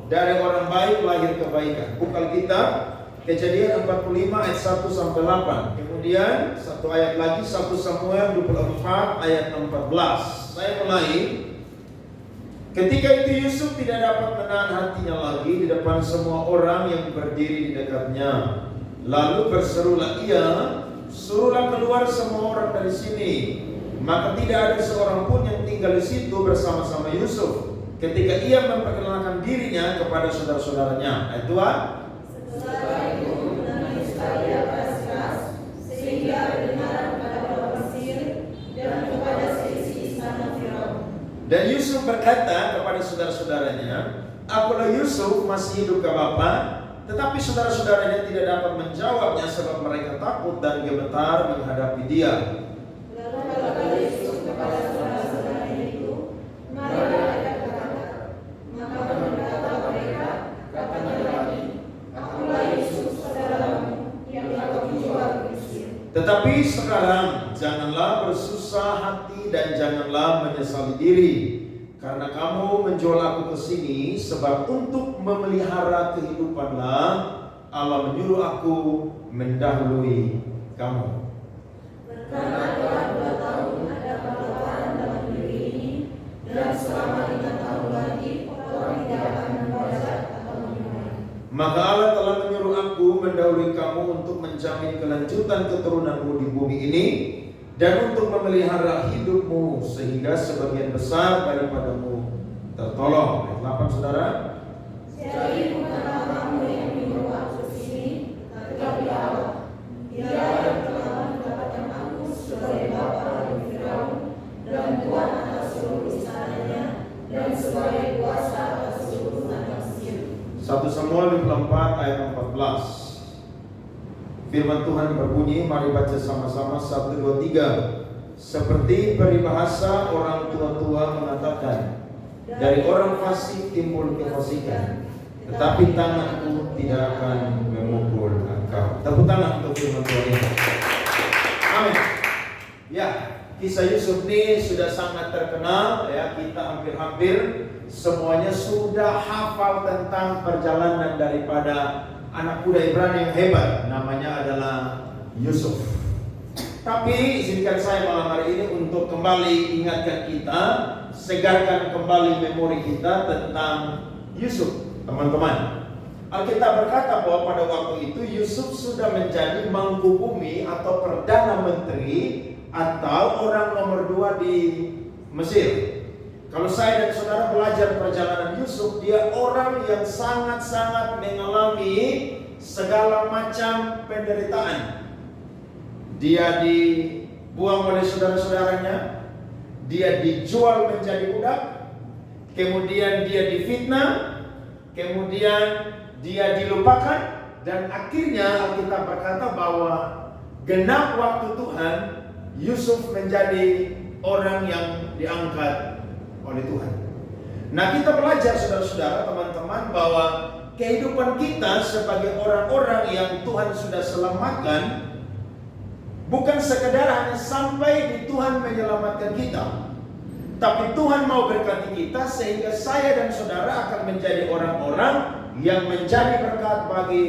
dari orang baik lahir kebaikan. Buka Alkitab, Kejadian 45 ayat 1 sampai 8. Kemudian satu ayat lagi, 1 Samuel 24 ayat 14. Saya mulai. Ketika itu Yusuf tidak dapat menahan hatinya lagi di depan semua orang yang berdiri di dekatnya. Lalu berserulah ia, suruhlah keluar semua orang dari sini. Maka tidak ada seorang pun yang tinggal di situ bersama-sama Yusuf ketika ia memperkenalkan dirinya kepada saudara-saudaranya. Ayat 2. Setelah itu menangis ia keras-keras sehingga kedengaran kepada orang Mesir dan kepada seisi istana Firaun. Dan Yusuf berkata kepada saudara-saudaranya, "Akulah Yusuf, masih hidup ke Bapa?" Tetapi saudara-saudaranya tidak dapat menjawabnya sebab mereka takut dan gemetar menghadapi dia. Lalu kata Yusuf kepada saudara-saudaranya itu, "Marilah kita berkata." Maka berkata mereka, "Katanya lagi, akulah Yusuf saudaramu yang kau jual ke Mesir." Tetapi sekarang janganlah bersusah hati dan janganlah menyesali diri, karena kamu menjual aku ke sini, sebab untuk memelihara kehidupanlah Allah menyuruh aku mendahului kamu. Karena telah 2 tahun ada kelaparan dalam negeri ini, dan selama 5 tahun lagi orang tidak akan membajak atau menyuai. Maka Allah telah menyuruh aku mendahului kamu untuk menjamin kelanjutan keturunanmu di bumi ini dan untuk memelihara hidupmu sehingga sebagian besar daripadamu tertolong. Ayat 8, saudara. Jadi bukanlah kamu yang menyuruh aku ke sini, tetapi Allah. Dia yang telah mendapatkan aku sebagai bapa bagi Firaun dan tuan atas seluruh istananya dan sebagai kuasa atas seluruh anak Mesir. 1 Samuel 24 ayat 14. Firman Tuhan berbunyi, mari baca sama-sama 1, 2, 3. Seperti peribahasa orang tua-tua mengatakan, dari orang fasik timbul kefasikan, tetapi tanganku tidak akan memukul engkau. Tepuk tangan untuk firman Tuhan ini. Amin. Ya, kisah Yusuf ini sudah sangat terkenal ya, kita hampir-hampir semuanya sudah hafal tentang perjalanan daripada anak muda Ibrani yang hebat, namanya adalah Yusuf. Tapi izinkan saya malam hari ini untuk kembali ingatkan kita, segarkan kembali memori kita tentang Yusuf, teman-teman. Alkitab berkata bahwa pada waktu itu Yusuf sudah menjadi mangku bumi atau perdana menteri atau orang nomor 2 di Mesir. Kalau saya dan saudara belajar perjalanan Yusuf, dia orang yang sangat-sangat mengalami segala macam penderitaan. Dia dibuang oleh saudara-saudaranya, dia dijual menjadi budak, kemudian dia difitnah, kemudian dia dilupakan, dan akhirnya Alkitab berkata bahwa genap waktu Tuhan, Yusuf menjadi orang yang diangkat oleh Tuhan. Nah, kita belajar saudara-saudara, teman-teman, bahwa kehidupan kita sebagai orang-orang yang Tuhan sudah selamatkan bukan sekedar hanya sampai di Tuhan menyelamatkan kita, tapi Tuhan mau berkati kita sehingga saya dan saudara akan menjadi orang-orang yang menjadi berkat bagi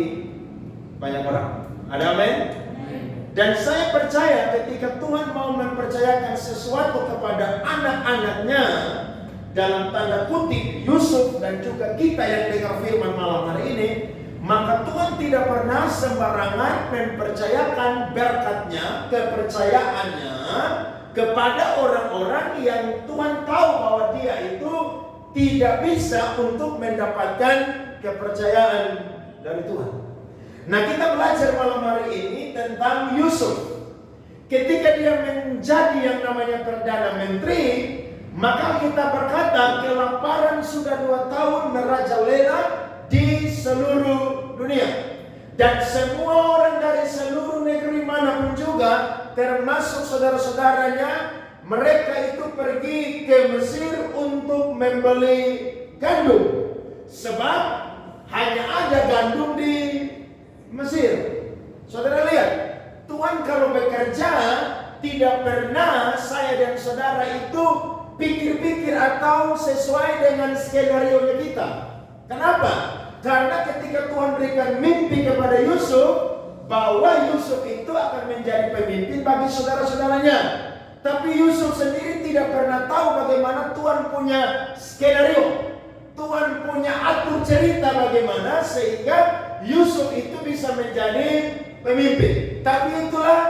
banyak orang. Ada amin? Dan saya percaya ketika Tuhan mau mempercayakan sesuatu kepada anak-anaknya, dalam tanda kutip Yusuf dan juga kita yang dengar firman malam hari ini, maka Tuhan tidak pernah sembarangan mempercayakan berkatnya, kepercayaannya kepada orang-orang yang Tuhan tahu bahwa dia itu tidak bisa untuk mendapatkan kepercayaan dari Tuhan. Nah, kita belajar malam hari ini tentang Yusuf. Ketika dia menjadi yang namanya Perdana Menteri, maka kita berkata kelaparan sudah 2 tahun merajalela di seluruh dunia. Dan semua orang dari seluruh negeri manapun juga, termasuk saudara-saudaranya, mereka itu pergi ke Mesir untuk membeli gandum. Sebab hanya ada gandum di Mesir. Saudara lihat, Tuhan kalau bekerja tidak pernah saya dan saudara itu pikir-pikir atau sesuai dengan skenario kita. Kenapa? Karena ketika Tuhan berikan mimpi kepada Yusuf, bahwa Yusuf itu akan menjadi pemimpin bagi saudara-saudaranya. Tapi Yusuf sendiri tidak pernah tahu bagaimana Tuhan punya skenario. Tuhan punya atur cerita bagaimana sehingga Yusuf itu bisa menjadi pemimpin. Tapi itulah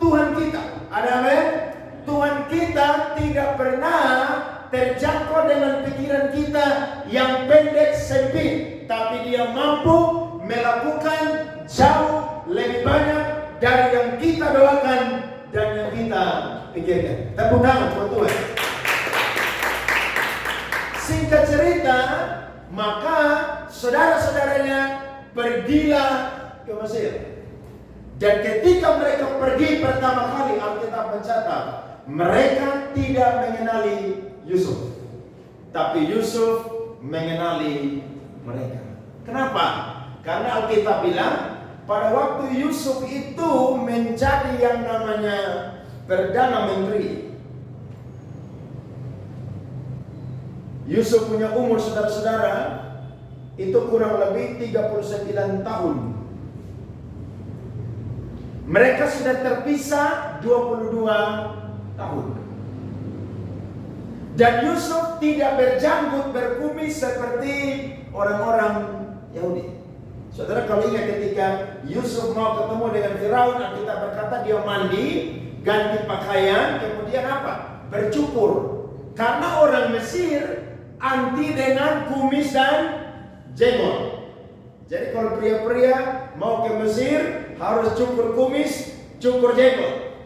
Tuhan kita. Ada amin? Tuhan kita tidak pernah terjangkau dengan pikiran kita yang pendek sempit. Tapi dia mampu melakukan jauh lebih banyak dari yang kita doakan dan yang kita pikirkan. Tepuk tangan buat Tuhan. Singkat cerita, maka saudara-saudaranya pergilah ke Mesir. Dan ketika mereka pergi pertama kali, Alkitab mencatat, mereka tidak mengenali Yusuf, tapi Yusuf mengenali mereka. Kenapa? Karena Alkitab bilang, pada waktu Yusuf itu menjadi yang namanya Perdana Menteri, Yusuf punya umur saudara-saudara itu kurang lebih 39 tahun. Mereka sudah terpisah 22 tahun. Dan Yusuf tidak berjanggut berkumis seperti orang-orang Yahudi. Saudara, kalau ingat ketika Yusuf mau ketemu dengan Firaun, kita berkata dia mandi, ganti pakaian, kemudian apa? Bercukur. Karena orang Mesir anti dengan kumis dan jenggot. Jadi kalau pria-pria mau ke Mesir harus cukur kumis, cukur jenggot.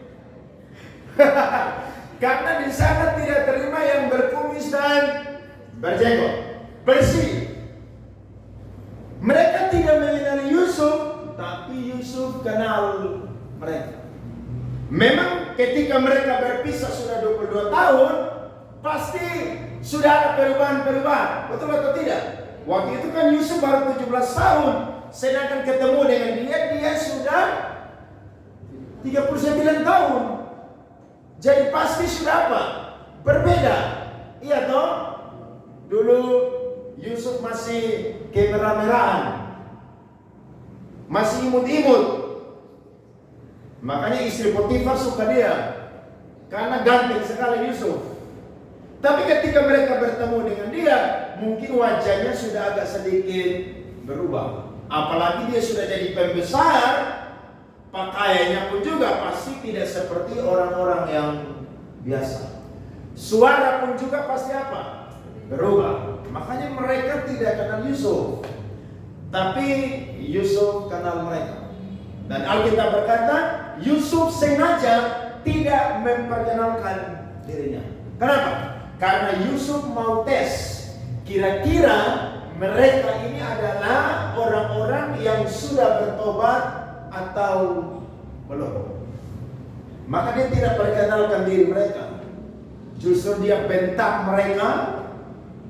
Karena di sana tidak terima yang berkumis dan berjenggot. Bersih. Mereka tidak mengenali Yusuf, tapi Yusuf kenal mereka. Memang ketika mereka berpisah sudah 22 tahun, pasti sudah ada perubahan-perubahan. Betul atau tidak? Waktu itu kan Yusuf baru 17 tahun. Sedangkan ketemu dengan dia sudah 39 tahun. Jadi pasti sudah apa? Berbeda. Iya toh? Dulu Yusuf masih kemerah-merahan, masih imut-imut. Makanya istri Potifar suka dia, karena ganteng sekali Yusuf. Tapi ketika mereka bertemu dengan dia, mungkin wajahnya sudah agak sedikit berubah. Apalagi dia sudah jadi pembesar, pakaiannya pun juga pasti tidak seperti orang-orang yang biasa. Suara pun juga pasti apa? Berubah. Makanya mereka tidak kenal Yusuf, tapi Yusuf kenal mereka. Dan Alkitab berkata, Yusuf sengaja tidak memperkenalkan dirinya. Kenapa? Karena Yusuf mau tes, kira-kira mereka ini adalah orang-orang yang sudah bertobat atau belum. Maka dia tidak perkenalkan diri mereka. Justru dia bentak mereka.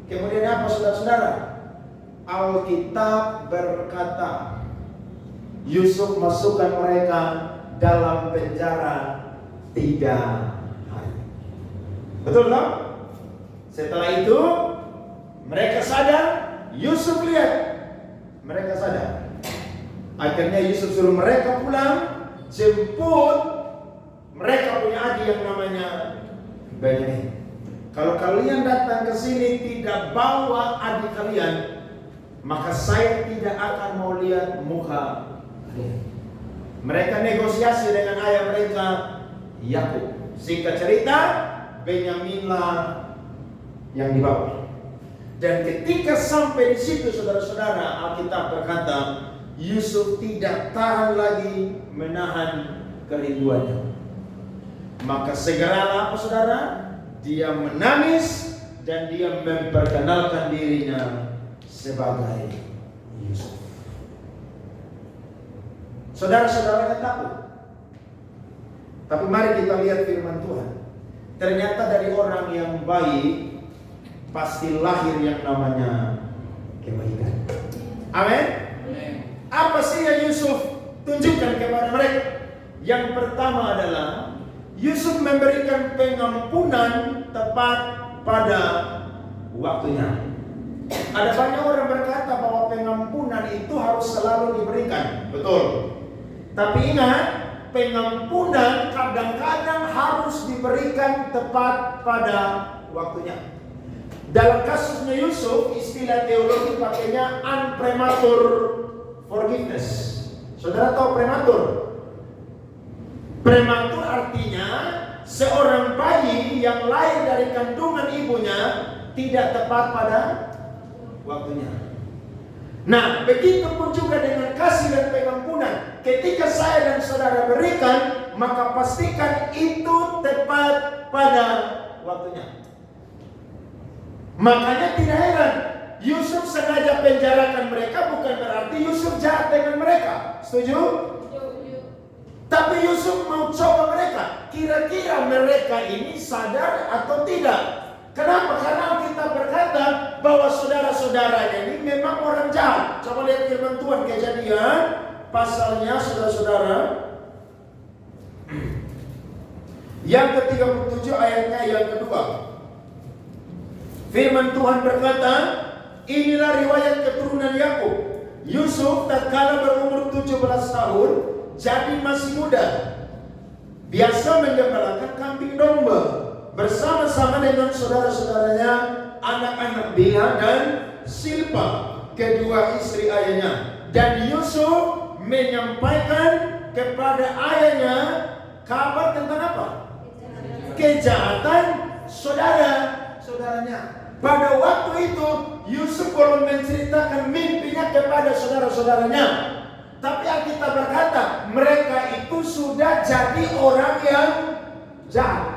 Kemudian apa saudara-saudara? Alkitab berkata, Yusuf masukkan mereka dalam penjara 3 hari. Betul tak? Setelah itu mereka sadar, Yusuf lihat, mereka sadar. Akhirnya Yusuf suruh mereka pulang, jemput mereka punya adik yang namanya Benyamin. Kalau kalian datang ke sini tidak bawa adik kalian, maka saya tidak akan mau lihat muka kalian. Mereka negosiasi dengan ayah mereka, Yakub. Singkat cerita, Benyaminlah yang dibawa. Dan ketika sampai di situ, saudara-saudara, Alkitab berkata, Yusuf tidak tahan lagi menahan kerinduannya. Maka segeralah apa saudara? Dia menangis dan dia memperkenalkan dirinya sebagai Yusuf. Saudara-saudaranya takut. Tapi mari kita lihat firman Tuhan. Ternyata dari orang yang baik pasti lahir yang namanya kebaikan. Amin. Apa sih yang Yusuf tunjukkan kepada mereka? Yang pertama adalah Yusuf memberikan pengampunan tepat pada waktunya. Ada banyak orang berkata bahwa pengampunan itu harus selalu diberikan. Betul. Tapi ingat, pengampunan kadang-kadang harus diberikan tepat pada waktunya. Dalam kasusnya Yusuf, istilah teologi pakainya unpremature forgiveness. Saudara tahu prematur? Prematur artinya seorang bayi yang lahir dari kandungan ibunya tidak tepat pada waktunya. Nah, begitu pun juga dengan kasih dan pengampunan. Ketika saya dan saudara berikan, maka pastikan itu tepat pada waktunya. Makanya tidak heran, Yusuf sengaja penjarakan mereka bukan berarti Yusuf jahat dengan mereka. Setuju? Tapi Yusuf mau coba mereka. Kira-kira mereka ini sadar atau tidak? Kenapa? Karena kita berkata bahwa saudara-saudaranya ini memang orang jahat. Coba lihat firman Tuhan Kejadian pasalnya, saudara-saudara, yang ke-37 ayatnya yang kedua. Firman Tuhan berkata, inilah riwayat keturunan Yakub. Yusuf tatkala berumur 17 tahun, jadi masih muda, biasa menggembalakan kambing domba bersama-sama dengan saudara-saudaranya, anak-anak Bilha dan Silpa, kedua istri ayahnya. Dan Yusuf menyampaikan kepada ayahnya kabar tentang apa? Kejahatan saudara-saudaranya. Pada waktu itu Yusuf belum menceritakan mimpinya kepada saudara-saudaranya. Tapi Alkitab berkata mereka itu sudah jadi orang yang jahat.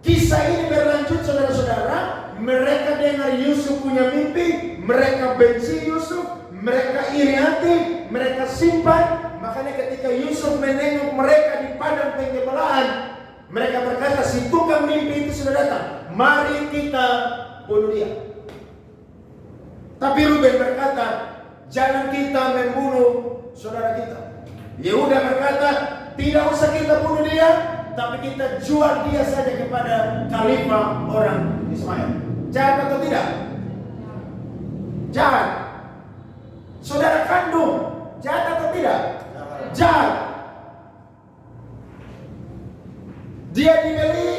Kisah ini berlanjut, saudara-saudara. Mereka dengar Yusuf punya mimpi, mereka benci Yusuf, mereka iri hati, mereka simpan. Makanya ketika Yusuf menengok mereka di padang penggembalaan, mereka berkata, si tukang mimpi itu sudah datang, mari kita bunuh dia. Tapi Ruben berkata, jangan kita membunuh saudara kita. Yehuda berkata, tidak usah kita bunuh dia, tapi kita jual dia saja kepada khalifah orang Ismail. Jahat atau tidak? Jahat. Saudara kandung, jahat atau tidak? Jahat. Dia dibeli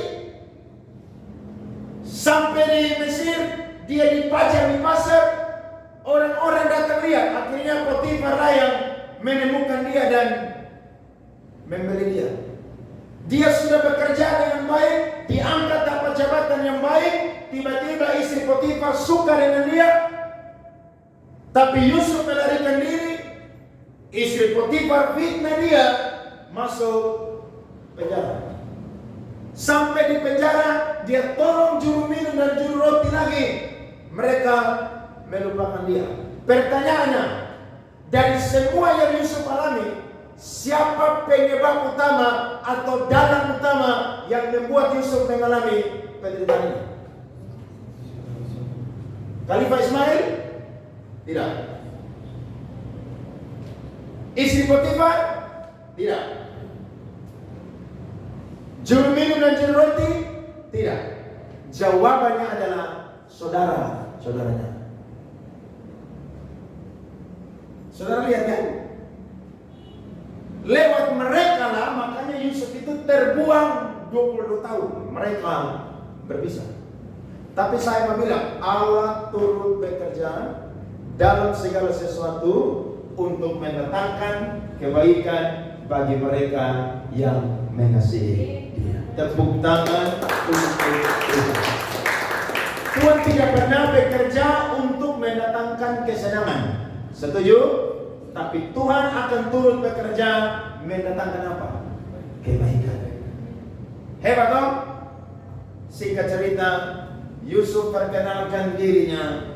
sampai di Mesir, dia dipajang di pasar, orang-orang datang lihat. Akhirnya Potifar lah yang menemukan dia dan membeli dia. Dia sudah bekerja dengan baik, diangkat dapat jabatan yang baik, tiba-tiba istri Potifar suka dengan dia. Tapi Yusuf melarikan diri, istri Potifar fitnah dia, masuk penjara. Sampai di penjara, dia tolong juru minum dan juru roti lagi. Mereka melupakan dia. Pertanyaannya, dari semua yang Yusuf alami, siapa penyebab utama atau dalang utama yang membuat Yusuf mengalami penderitaan ini? Khalifah Ismail? Tidak. Istri Potifar? Tidak. Juru minum dan juru roti? Tidak. Jawabannya adalah saudara-saudaranya. Saudara lihat kan? Lewat mereka lah makanya Yusuf itu terbuang 22 tahun. Mereka berpisah. Tapi saya mau bilang, Allah turut bekerja dalam segala sesuatu untuk mendatangkan kebaikan bagi mereka yang mengasihi Dia. Tepuk tangan untuk Tuhan. Tuhan tidak pernah bekerja untuk mendatangkan kesenangan. Setuju? Tapi Tuhan akan turut bekerja mendatangkan apa? Kebaikan. Hebat toh? Singkat cerita, Yusuf perkenalkan dirinya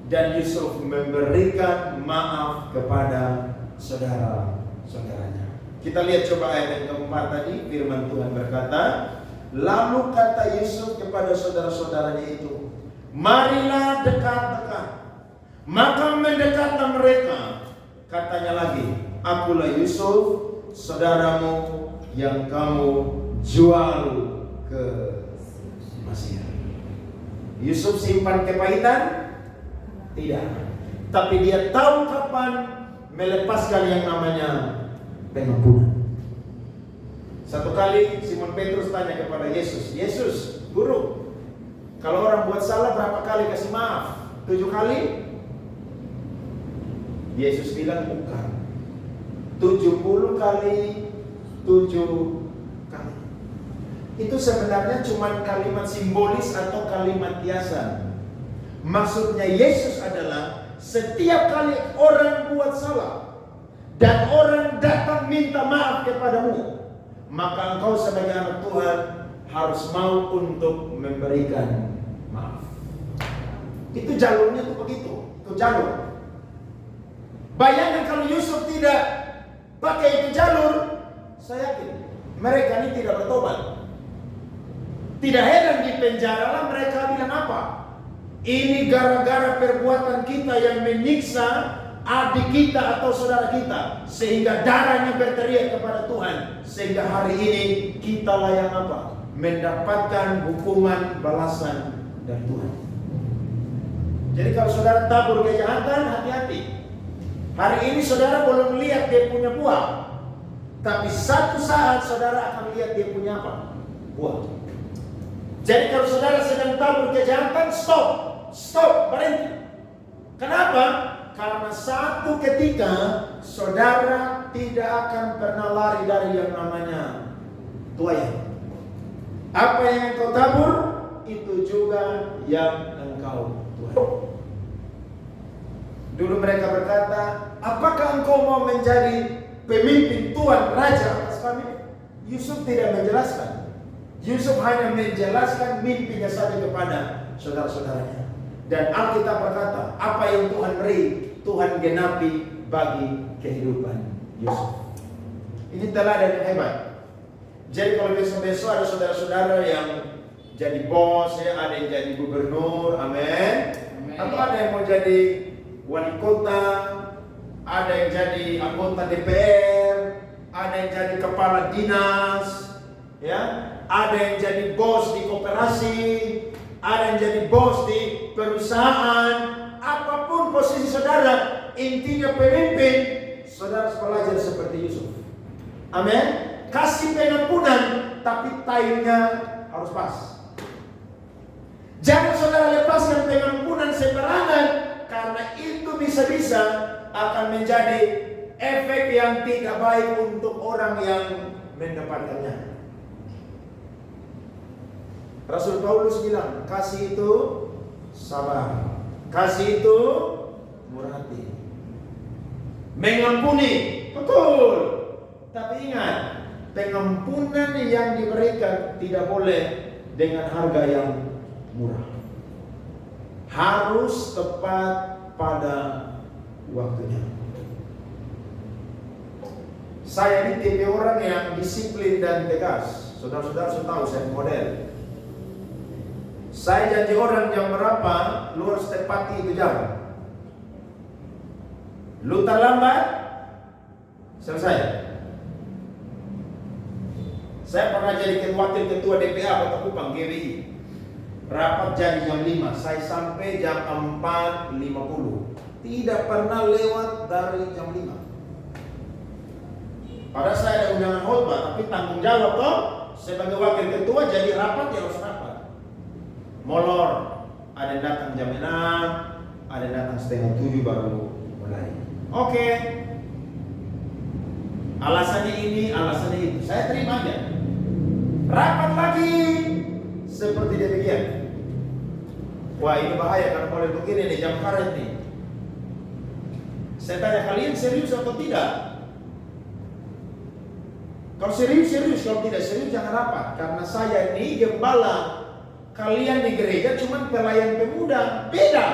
dan Yusuf memberikan maaf kepada saudara-saudaranya. Kita lihat coba ayat yang keempat tadi, firman Tuhan berkata, lalu kata Yusuf kepada saudara-saudaranya itu, marilah dekat-dekat. Maka mendekatlah mereka. Katanya lagi, akulah Yusuf, saudaramu yang kamu jual ke Mesir. Yusuf simpan kepahitan? Tidak. Tapi dia tahu kapan melepaskan yang namanya pengampunan. Satu kali Simon Petrus tanya kepada Yesus, Yesus, Guru, kalau orang buat salah berapa kali kasih maaf? 7 kali? Yesus bilang bukan. 70 kali 7 kali. Itu sebenarnya cuma kalimat simbolis atau kalimat kiasan. Maksudnya Yesus adalah setiap kali orang buat salah dan orang datang minta maaf kepadamu, maka engkau sebagai anak Tuhan harus mau untuk memberikan maaf. Itu jalurnya tuh begitu. Itu jalur. Bayangkan kalau Yusuf tidak pakai itu jalur, saya yakin mereka ini tidak bertobat. Tidak heran di penjara lah mereka bilang apa? Ini gara-gara perbuatan kita yang menyiksa adik kita atau saudara kita, sehingga darahnya berteriak kepada Tuhan, sehingga hari ini kita yang apa? Mendapatkan hukuman balasan dari Tuhan. Jadi kalau saudara tabur kejahatan, hati-hati. Hari ini saudara belum lihat dia punya buah, tapi satu saat saudara akan lihat dia punya apa? Buah. Jadi kalau saudara sedang tabur kejahatan, stop, berhenti. Kenapa? Karena satu ketika saudara tidak akan pernah lari dari yang namanya tuai. Apa yang engkau tabur, itu juga yang engkau tuai. Dulu mereka berkata, apakah engkau mau menjadi pemimpin Tuhan Raja atas kami? Yusuf tidak menjelaskan. Yusuf hanya menjelaskan mimpinya saja kepada saudara-saudaranya. Dan Alkitab berkata, apa yang Tuhan beri, Tuhan genapi bagi kehidupan Yusuf. Ini teladan yang hebat. Jadi kalau besok-besok ada saudara-saudara yang jadi bos, ya, ada yang jadi gubernur, amin. Atau ada yang mau jadi wali kota, ada yang jadi anggota DPR, ada yang jadi kepala dinas, ya, ada yang jadi bos di koperasi, ada yang jadi bos di perusahaan. Apapun posisi saudara, intinya pemimpin, saudara harus belajar seperti Yusuf. Amin. Kasih pengampunan, tapi timenya harus pas. Jangan saudara lepaskan pengampunan sembarangan, karena itu bisa-bisa akan menjadi efek yang tidak baik untuk orang yang mendapatkannya. Rasul Paulus bilang, kasih itu sabar, kasih itu murah hati, mengampuni, betul. Tapi ingat, pengampunan yang diberikan tidak boleh dengan harga yang murah. Harus tepat pada waktunya. Saya ini tipe orang yang disiplin dan tegas. Saudara-saudara sudah tahu saya model. Saya janji orang jam berapa, lu harus tepati itu jam. Lu terlambat, selesai. Saya pernah jadi wakil ketua DPA Kota Kupang GWI. Rapat jadi jam 5, saya sampai jam 4.50. Tidak pernah lewat dari jam 5. Padahal saya ada undangan khotbah, tapi tanggung jawab toh sebagai wakil ketua, jadi rapat ya harus rapat. Molor, ada yang datang jam 6, ada yang datang setengah 7 baru mulai. Oke. Alasannya ini, alasannya itu. Saya terima aja. Rapat lagi seperti demikian. Wah, ini bahaya karena mulai begini nih jam karet nih. Saya tanya, kalian serius atau tidak? Kalau serius, kalau tidak serius jangan rapat. Karena saya ini gembala, kalian di gereja cuma pelayan pemuda, beda.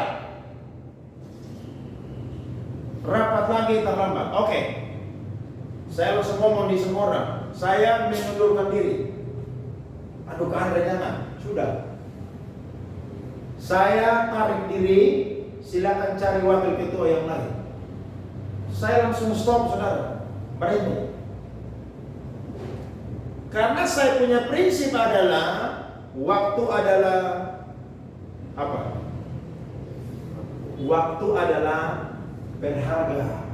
Rapat lagi terlambat. Oke. Saya langsung ngomong di semua orang, saya mengundurkan diri. Aduh, Anda jangan, sudah. Saya tarik diri, silakan cari wakil ketua yang lain. Saya langsung stop, saudara, berhenti. Karena saya punya prinsip adalah waktu adalah apa? Waktu adalah berharga.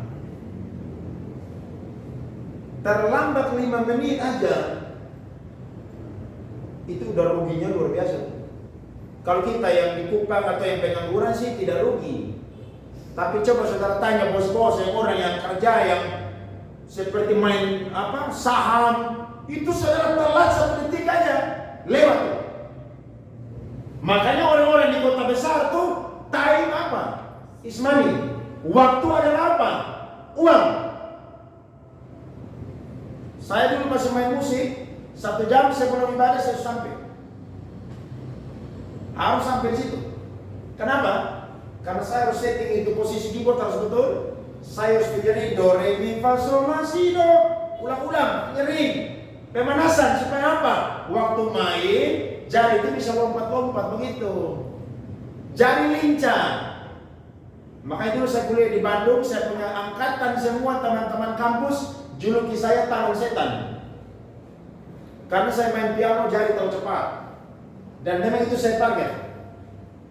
Terlambat 5 menit aja, itu udah ruginya luar biasa. Kalau kita yang di Kupang atau yang pengangguran sih tidak rugi. Tapi coba saudara tanya bos-bos yang orang yang kerja yang seperti main saham, itu saudara telat 1 detik aja lewat. Makanya orang-orang di kota besar tuh time apa? Is money. Waktu adalah apa? Uang. Saya dulu masih main musik, 1 jam sebelum ibadah saya sampai. Harus sampai di situ. Kenapa? Karena saya harus setting itu posisi keyboard harus betul. Saya harus pikirin do, re, mi, fa, sol, la, si, do. Ulang-ulang, nyering. Pemanasan supaya apa? Waktu main, jari itu bisa lompat-lompat begitu. Jari lincah. Makanya dulu saya kuliah di Bandung, saya punya angkatan semua teman-teman kampus juluki saya tangan setan. Karena saya main piano jari tahu cepat. Dan memang itu saya target.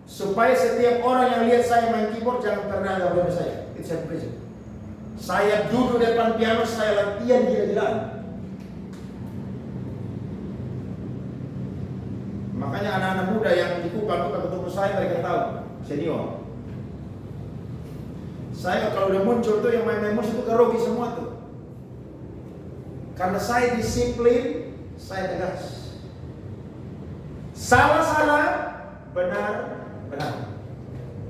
Supaya setiap orang yang lihat saya main keyboard jangan pernah anggap remeh saya. Itu saya prinsip. Saya duduk depan piano, saya latihan gila-gilaan. Makanya anak-anak muda yang di Kupang itu ketemu saya, mereka tahu senior. Saya kalau udah muncul tuh yang main-main musik itu kerugi semua tuh. Karena saya disiplin, saya tegas. Salah-salah, benar-benar.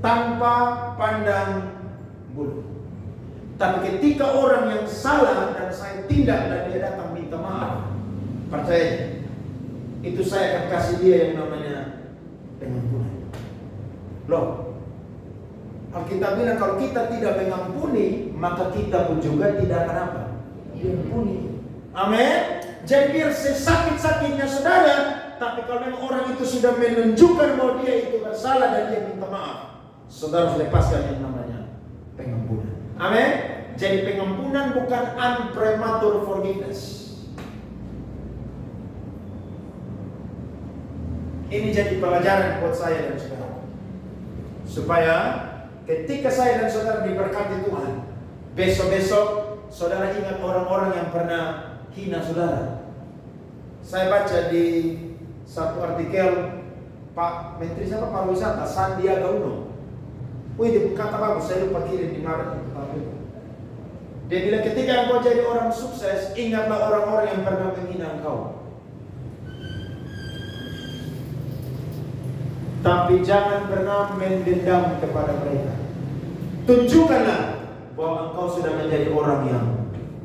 Tanpa pandang bulu. Tapi ketika orang yang salah dan saya tindak dan dia datang minta maaf, percaya, itu saya akan kasih dia yang namanya pengampunan. Loh, Alkitab bilang kalau kita tidak mengampuni, maka kita pun juga tidak akan apa? Diampuni. Amin. Jadi biar sesakit-sakitnya saudara, tapi kalau memang orang itu sudah menunjukkan bahwa dia itu bersalah dan dia minta maaf, saudara harus lepaskan yang namanya pengampunan. Amin. Jadi pengampunan bukan unpremature forgiveness. Ini jadi pelajaran buat saya dan saudara, supaya ketika saya dan saudara diberkati Tuhan, besok-besok saudara ingat orang-orang yang pernah hina saudara. Saya baca di satu artikel Pak Menteri siapa Pariwisata Sandiaga Uno. Wih, kata bagus, saya lupa kirim di mana. Dia bilang ketika engkau jadi orang sukses, ingatlah orang-orang yang pernah menghina engkau. Tapi jangan pernah mendendam kepada mereka. Tunjukkanlah bahwa engkau sudah menjadi orang yang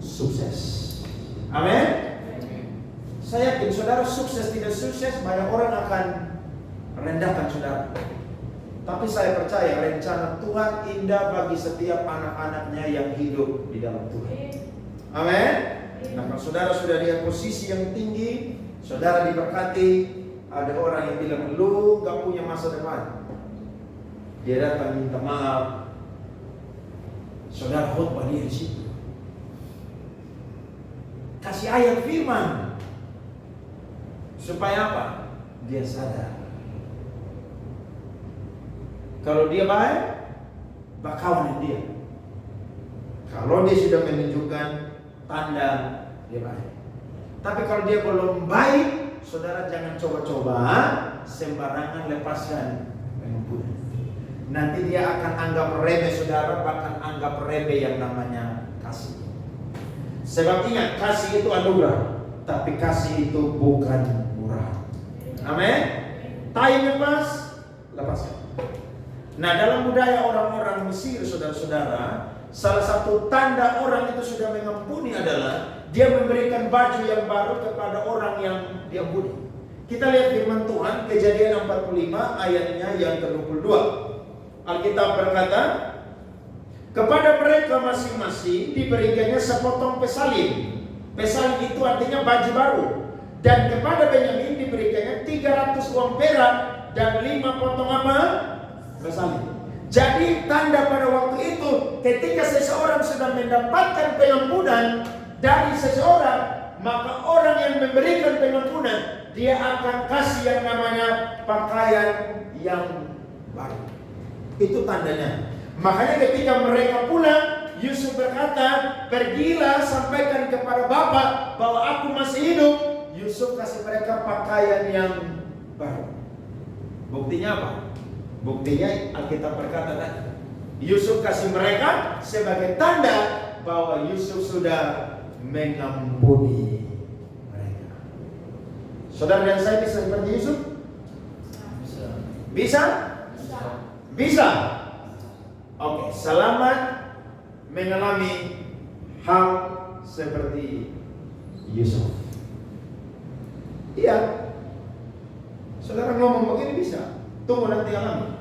sukses. Amin. Saya yakin saudara sukses tidak sukses, banyak orang akan merendahkan saudara. Tapi saya percaya rencana Tuhan indah bagi setiap anak-anaknya yang hidup di dalam Tuhan. Amin. Nah, kalau saudara sudah di posisi yang tinggi, saudara diberkati, ada orang yang bilang lu gak punya masa depan. Dia datang minta maaf. Saudara khotbah dia di situ. Kasih ayat firman. Supaya apa? Dia sadar. Kalau dia baik, bakawan dia. Kalau dia sudah menunjukkan tanda dia baik. Tapi kalau dia belum baik, saudara jangan coba-coba sembarangan lepaskan pengampunan. Nanti dia akan anggap remeh saudara, bahkan anggap remeh yang namanya kasih. Sebab ingat, kasih itu anugerah, tapi kasih itu bukan murah. Amin. Time lepas, lepaskan. Nah, dalam budaya orang-orang Mesir, saudara-saudara, salah satu tanda orang itu sudah mengampuni adalah dia memberikan baju yang baru kepada orang yang diampuni. Kita lihat firman Tuhan, Kejadian 45 ayatnya yang ke-22. Alkitab berkata, kepada mereka masing-masing diberikannya sepotong pesalin. Pesalin itu artinya baju baru. Dan kepada Benyamin diberikannya 300 uang perak dan 5 potong apa? Pesalin. Jadi tanda pada waktu itu, ketika seseorang sudah mendapatkan pengampunan dari seseorang, maka orang yang memberikan pengampunan, dia akan kasih yang namanya pakaian yang baru. Itu tandanya. Makanya ketika mereka pulang, Yusuf berkata, pergilah sampaikan kepada Bapak bahwa aku masih hidup. Yusuf kasih mereka pakaian yang baru. Buktinya apa? Buktinya Alkitab berkata tadi, Yusuf kasih mereka sebagai tanda bahwa Yusuf sudah mengampuni mereka. Saudara dan saya bisa seperti Yusuf? Bisa? Bisa. Oke, selamat mengalami hal seperti Yusuf. Iya. Saudara ngomong begini bisa. Tunggu nanti alami.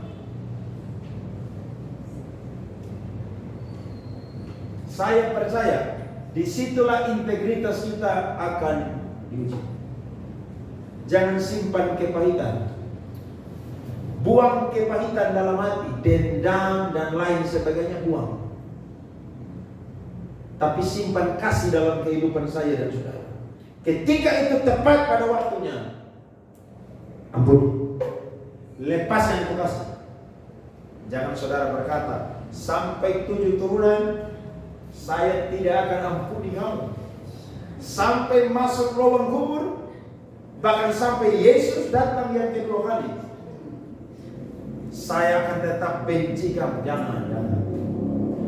Saya percaya disitulah integritas kita akan diuji. Jangan simpan kepahitan. Buang kepahitan dalam hati, dendam dan lain sebagainya buang. Tapi simpan kasih dalam kehidupan saya dan saudara. Ketika itu tepat pada waktunya, ampuni. Lepaskan itu kasih. Jangan saudara berkata, sampai 7 turunan saya tidak akan ampuni kamu. Sampai masuk lubang kubur, bahkan sampai Yesus datang yang kedua kali, saya akan tetap benci kamu. Jangan.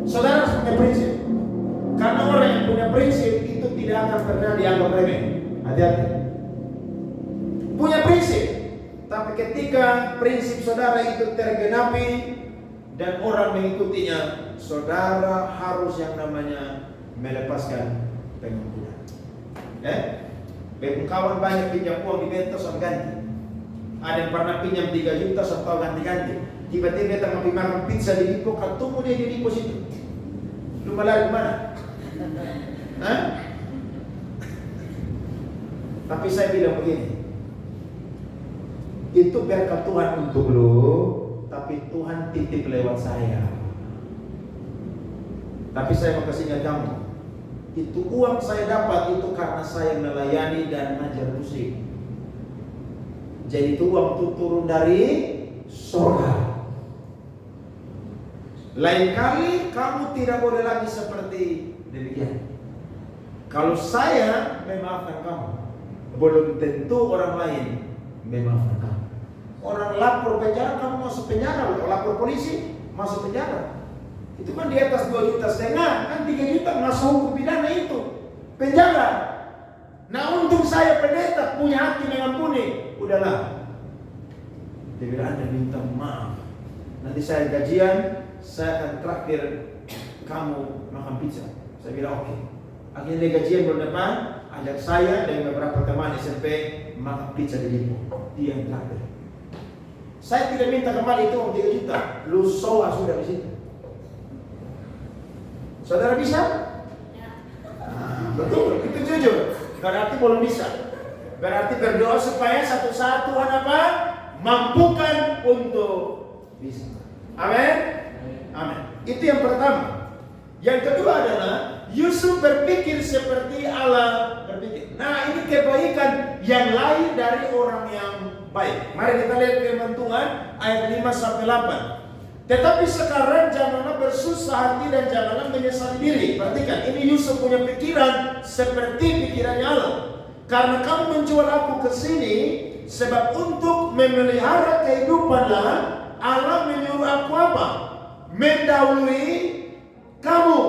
Saudara harus punya prinsip. Karena orang yang punya prinsip itu tidak akan pernah dianggap remeh. Hati-hati. Punya prinsip. Tapi ketika prinsip saudara itu tergenapi dan orang mengikutinya, saudara harus yang namanya melepaskan pengampunan. Kawan banyak pinjam uang di Bentos on ganti. Ada yang pernah pinjam 3 juta atau ganti-ganti. Tiba-tiba dia tengah makan pizza di Dipo, ketemu dia di Dipo situ. Lu malah gimana? Tapi saya bilang begini, itu berkat Tuhan untuk lu, tapi Tuhan titip lewat saya. Tapi saya mau kasih ingat kamu, itu uang saya dapat itu karena saya melayani dan ngajar musik. Jadi itu uang itu turun dari surga. Lain kali kamu tidak boleh lagi seperti demikian. Kalau saya memaafkan kamu, belum tentu orang lain memaafkan kamu. Orang lapor penjara, kamu masuk penjara. Lapor polisi, masuk penjara. Itu kan di atas 2,5 juta, kan 3 juta masuk hukum pidana itu penjara. Nah untung saya pendeta punya hati mengampuni. Udahlah, dia bilang Anda minta maaf. Nanti saya gajian, saya akan traktir kamu makan pizza. Saya bilang oke. Akhirnya dia gajian bulan depan, ajak saya dan beberapa teman SMP makan pizza di Lipo. Dia yang traktir. Saya tidak minta kembali itu uang 3 juta. Lu soa sudah di situ. Saudara bisa? Betul, itu jujur. Berarti belum bisa. Berarti berdoa supaya satu-satu Tuhan apa? Mampukan untuk bisa. Amin. Amin. Itu yang pertama. Yang kedua adalah Yusuf berpikir seperti Allah berpikir. Nah, ini kebaikan yang lain dari orang yang baik. Mari kita lihat firman Tuhan ayat 5 sampai 8. Tetapi sekarang janganlah bersusah hati dan janganlah menyesali diri. Perhatikan, ini Yusuf punya pikiran seperti pikirannya Allah. Karena kamu menjual aku ke sini sebab untuk memelihara kehidupanlah Allah menyuruh aku apa? Mendahului kamu.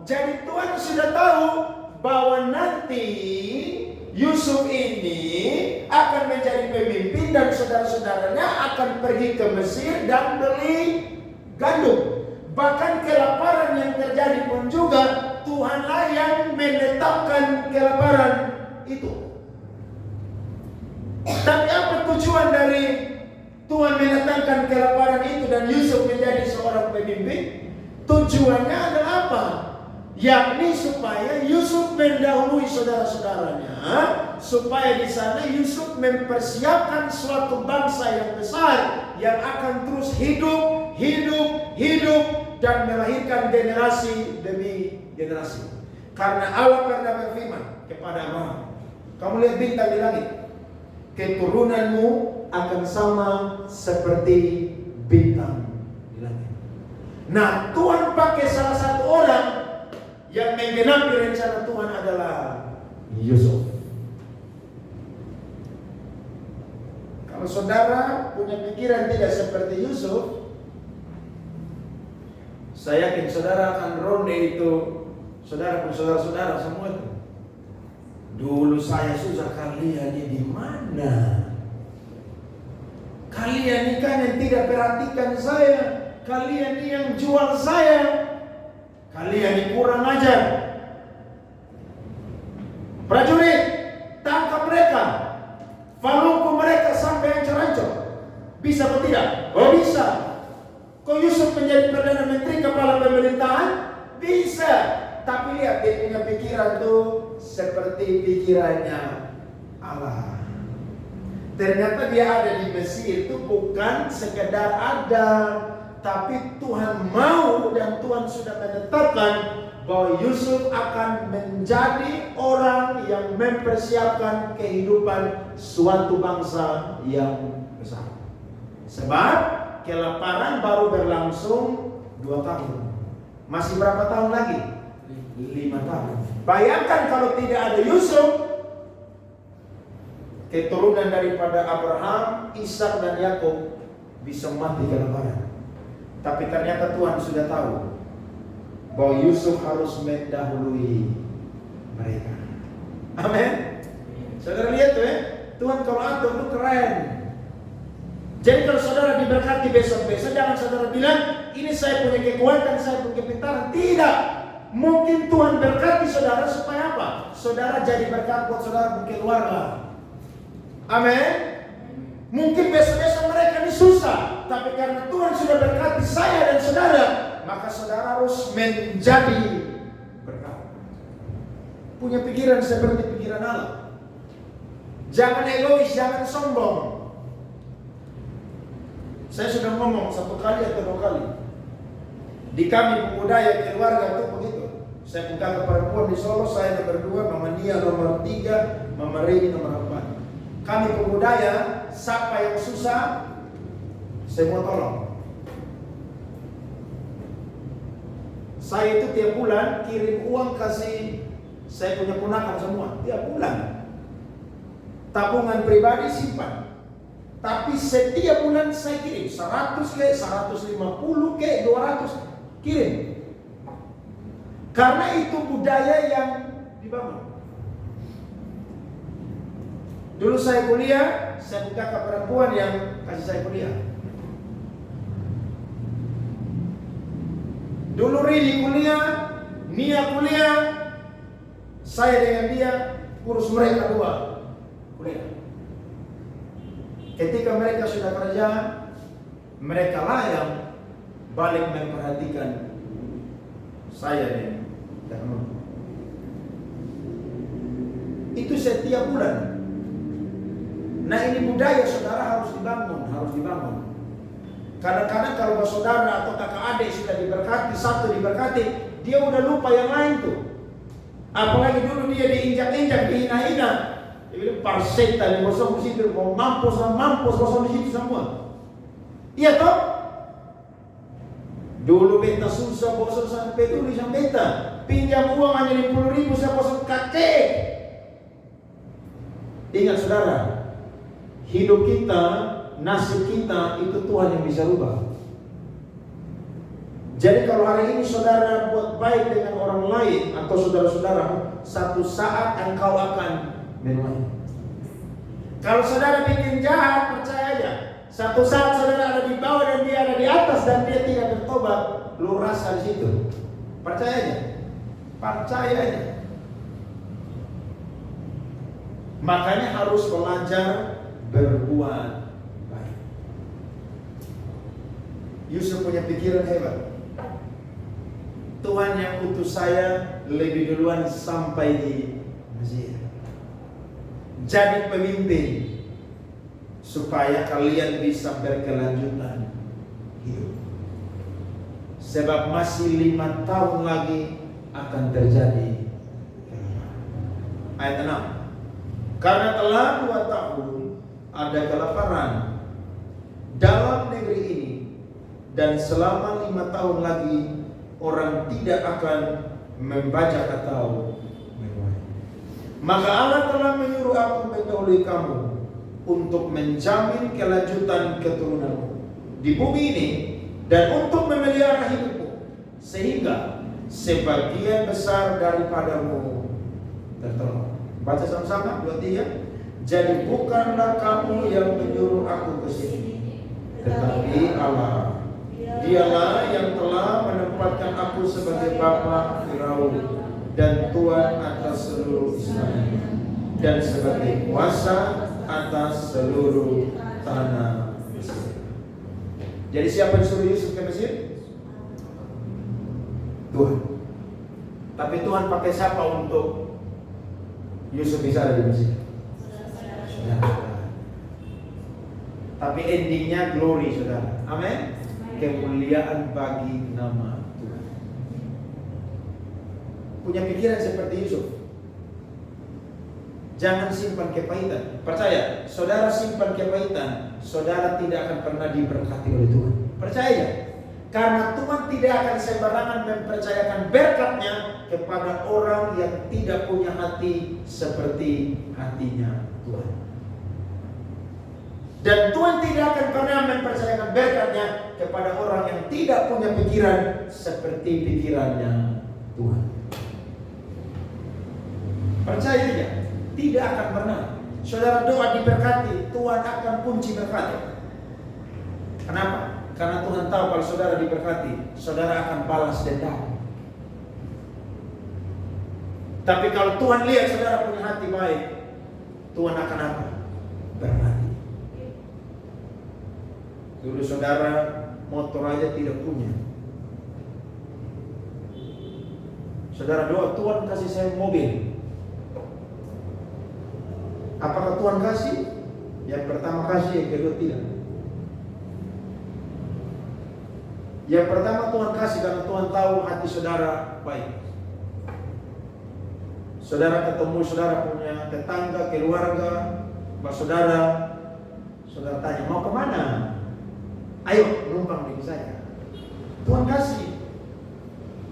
Jadi Tuhan sudah tahu bahwa nanti Yusuf ini akan menjadi pemimpin dan saudara-saudaranya akan pergi ke Mesir dan beli gandum. Bahkan kelaparan yang terjadi pun juga Tuhanlah yang menetapkan kelaparan itu. Tapi apa tujuan dari Tuhan menetapkan kelaparan itu dan Yusuf menjadi seorang pemimpin? Tujuannya adalah apa? Yakni supaya Yusuf mendahului saudara-saudaranya, supaya di sana Yusuf mempersiapkan suatu bangsa yang besar yang akan terus hidup dan melahirkan generasi demi generasi. Karena Allah pernah berfirman kepada Abraham, kamu lihat bintang di langit, keturunanmu akan sama seperti bintang di langit. Nah, Tuhan pakai salah satu orang yang menggenapi rencana Tuhan adalah Yusuf. Kalau saudara punya pikiran tidak seperti Yusuf, saya yakin saudara akan ronde itu, saudara pun saudara-saudara semua itu. Dulu saya susah, kalian ini di mana? Kalian ini kan yang tidak perhatikan saya, kalian ini yang jual saya, kalian ini kurang ajar. Prajurit, tangkap mereka, falungku mereka sampai hancur-hancur. Bisa atau tidak? Oh bisa. Kok Yusuf menjadi Perdana Menteri kepala pemerintahan? Bisa. Tapi lihat dia punya pikiran tuh seperti pikirannya Allah. Ternyata dia ada di Mesir itu bukan sekedar ada, tapi Tuhan mau dan Tuhan sudah menetapkan bahwa Yusuf akan menjadi orang yang mempersiapkan kehidupan suatu bangsa yang besar. Sebab kelaparan baru berlangsung 2 tahun. Masih berapa tahun lagi? 5 tahun. Bayangkan kalau tidak ada Yusuf, keturunan daripada Abraham, Ishak dan Yakub bisa mati kelaparan. Tapi ternyata Tuhan sudah tahu bahwa Yusuf harus mendahului mereka. Amin. Saudara lihat tuh ya, Tuhan kalau atur itu keren. Jadi kalau saudara diberkati besok-besok, jangan saudara bilang ini saya punya kekuatan, saya punya kepintaran. Tidak. Mungkin Tuhan berkati saudara supaya apa? Saudara jadi berkat buat saudara punya keluarga. Amin. Mungkin besok-besok mereka ini susah, tapi karena Tuhan sudah berkati saya dan saudara, maka saudara harus menjadi berkat. Punya pikiran seperti pikiran Allah. Jangan egois, jangan sombong. Saya sudah ngomong 1 kali atau 2 kali. Di kami budaya keluarga itu begitu. Saya buka ke perempuan di Solo, saya nomor 2, Mama Nia nomor 3, Mama Reni nomor 4. Kami budaya, siapa yang susah, semua tolong. Saya itu tiap bulan kirim uang kasih saya punya ponakan semua, tiap bulan. Tabungan pribadi simpan. Tapi setiap bulan saya kirim 100 ke, 150 ke, 200 kirim. Karena itu budaya yang dibangun. Dulu saya kuliah, saya buka ke perempuan yang kasih saya kuliah. Dulu Rini kuliah, Nia kuliah, saya dengan dia urus mereka 2 kuliah. Ketika mereka sudah kerja, mereka lah yang balik memperhatikan saya dan kamu. Itu setiap bulan. Nah ini budaya saudara harus dibangun, Kadang-kadang kalau saudara atau kakak adik sudah diberkati, satu diberkati, dia udah lupa yang lain tuh. Apalagi dulu dia diinjak-injak, dihina-hina. Dia bilang parseta di bosong di situ, mau mampus bosong di situ semua. Iya toh? Dulu beta susah bosong sampai dulu sampai beta pinjam uang hanya 50.000 saya bosong kakek. Ingat saudara, hidup kita, nasib kita itu Tuhan yang bisa rubah. Jadi kalau hari ini saudara buat baik dengan orang lain atau saudara-saudara, satu saat engkau akan menuai. Kalau saudara bikin jahat, percaya aja, satu saat saudara ada di bawah dan dia ada di atas dan dia tidak bertobat, lu rasa di situ. Percaya aja. Percaya aja. Makanya harus belajar berbuat baik. Yusuf punya pikiran hebat. Tuhan yang utus saya lebih duluan sampai di Mesir. Jadi pemimpin supaya kalian bisa berkelanjutan hidup. Sebab masih 5 tahun lagi akan terjadi. Ayat 6. Karena telah 2 tahun ada kelaparan dalam negeri ini dan selama 5 tahun lagi orang tidak akan membaca atau menuai. Maka Allah telah menyuruh aku mendahului kamu untuk menjamin kelanjutan keturunanmu di bumi ini dan untuk memelihara hidupmu, sehingga sebagian besar daripadamu tertolong. Baca sama-sama 2-3. Jadi bukanlah kamu yang menyuruh aku ke sini, tetapi Allah. Dialah yang telah menempatkan aku sebagai bapa Firaun dan tuan atas seluruh Israel, dan sebagai kuasa atas seluruh tanah Mesir. Jadi siapa yang suruh Yusuf ke Mesir? Tuhan. Tapi Tuhan pakai siapa untuk Yusuf bisa ada di Mesir? Ya. Tapi endingnya glory, saudara. Amin. Kemuliaan bagi nama Tuhan. Punya pikiran seperti Yusuf. Jangan simpan kepahitan. Percaya, saudara simpan kepahitan, saudara tidak akan pernah diberkati oleh Tuhan. Percaya. Karena Tuhan tidak akan sembarangan mempercayakan berkatnya kepada orang yang tidak punya hati seperti hatinya Tuhan. Dan Tuhan tidak akan pernah mempercayakan berkatnya kepada orang yang tidak punya pikiran seperti pikirannya Tuhan. Percaya aja, tidak akan pernah. Saudara doa diberkati, Tuhan akan kunci berkat. Kenapa? Karena Tuhan tahu kalau saudara diberkati, saudara akan balas dendam. Tapi kalau Tuhan lihat saudara punya hati baik, Tuhan akan apa? Berkati. Dulu saudara motor aja tidak punya. Saudara doa, Tuhan kasih saya mobil. Apakah Tuhan kasih? Yang pertama kasih, yang kedua tidak. Yang pertama Tuhan kasih karena Tuhan tahu hati saudara baik. Saudara ketemu, saudara punya tetangga, keluarga, saudara tanya, mau kemana? Ayo numpang dengan saya. Tuhan kasih.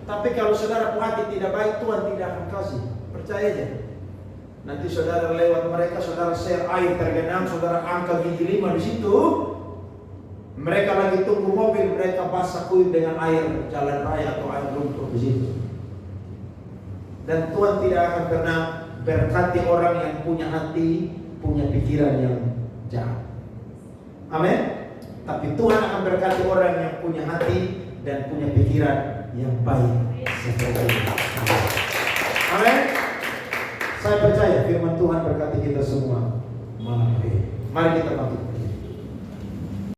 Tapi kalau saudara punya hati tidak baik, Tuhan tidak akan kasih. Percaya aja. Nanti saudara lewat mereka, saudara share air tergenang, saudara angkat gigi 5 di situ. Mereka lagi tunggu mobil, mereka basah kuyup dengan air jalan raya atau air lumpur di situ. Dan Tuhan tidak akan pernah berkati orang yang punya hati, punya pikiran yang jahat. Amin. Tapi Tuhan akan berkati orang yang punya hati dan punya pikiran yang baik seperti itu. Amin. Saya percaya firman Tuhan berkati kita semua malam ini. Mari kita bangkit.